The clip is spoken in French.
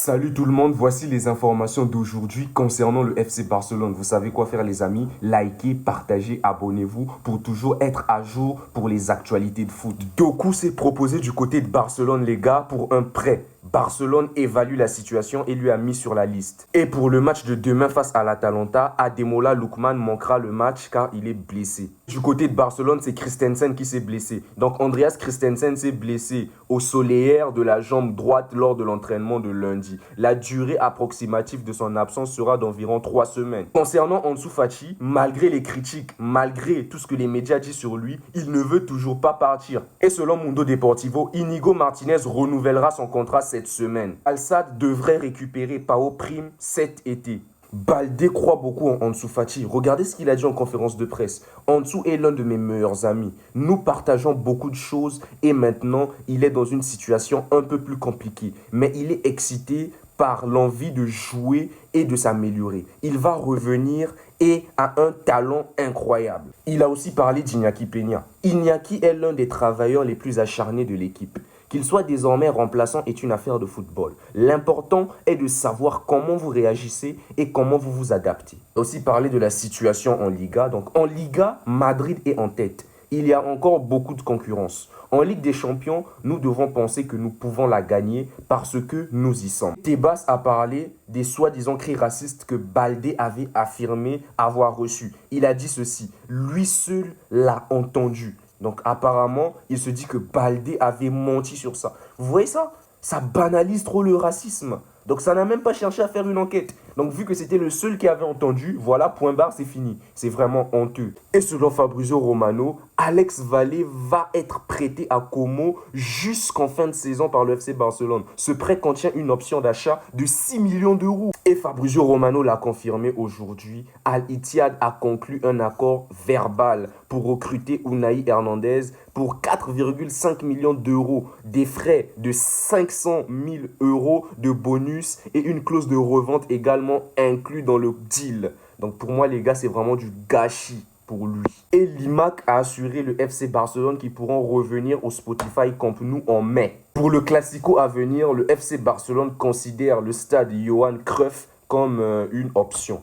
Salut tout le monde, voici les informations d'aujourd'hui concernant le FC Barcelone. Vous savez quoi faire les amis? Likez, partagez, abonnez-vous pour toujours être à jour pour les actualités de foot. Doku s'est proposé du côté de Barcelone les gars pour un prêt. Barcelone évalue la situation et lui a mis sur la liste. Et pour le match de demain face à l'Atalanta, Ademola Lookman manquera le match car il est blessé. Du côté de Barcelone, c'est Christensen qui s'est blessé. Donc Andreas Christensen s'est blessé au soléaire de la jambe droite lors de l'entraînement de lundi. La durée approximative de son absence sera d'environ 3 semaines. Concernant Ansu Fati, malgré les critiques, malgré tout ce que les médias disent sur lui, il ne veut toujours pas partir. Et selon Mundo Deportivo, Inigo Martinez renouvellera son contrat cette semaine. Al-Sadd devrait récupérer Pau Prime cet été. Baldé croit beaucoup en Ansu Fati. Regardez ce qu'il a dit en conférence de presse. Ansu est l'un de mes meilleurs amis. Nous partageons beaucoup de choses et maintenant, il est dans une situation un peu plus compliquée. Mais il est excité par l'envie de jouer et de s'améliorer. Il va revenir et a un talent incroyable. Il a aussi parlé d'Iñaki Peña. Iñaki est l'un des travailleurs les plus acharnés de l'équipe. Qu'il soit désormais remplaçant est une affaire de football. L'important est de savoir comment vous réagissez et comment vous vous adaptez. Aussi parler de la situation en Liga. Donc en Liga, Madrid est en tête. Il y a encore beaucoup de concurrence. En Ligue des Champions, nous devons penser que nous pouvons la gagner parce que nous y sommes. Tebas a parlé des soi-disant cris racistes que Baldé avait affirmé avoir reçus. Il a dit ceci, lui seul l'a entendu. Donc apparemment, il se dit que Baldé avait menti sur ça. Vous voyez ça? Ça banalise trop le racisme. Donc ça n'a même pas cherché à faire une enquête. Donc vu que c'était le seul qui avait entendu, voilà, point barre, c'est fini. C'est vraiment honteux. Et selon Fabrizio Romano, Alex Vallée va être prêté à Como jusqu'en fin de saison par le FC Barcelone. Ce prêt contient une option d'achat de 6 millions d'euros. Et Fabrizio Romano l'a confirmé aujourd'hui. Al-Ittihad a conclu un accord verbal pour recruter Unai Hernandez pour 4,5 millions d'euros, des frais de 500 000 euros de bonus et une clause de revente également inclus dans le deal. Donc pour moi les gars, c'est vraiment du gâchis pour lui. Et l'IMAC a assuré le FC Barcelone qu'ils pourront revenir au Spotify Camp Nou en mai. Pour le Classico à venir, le FC Barcelone considère le stade Johan Cruyff comme une option.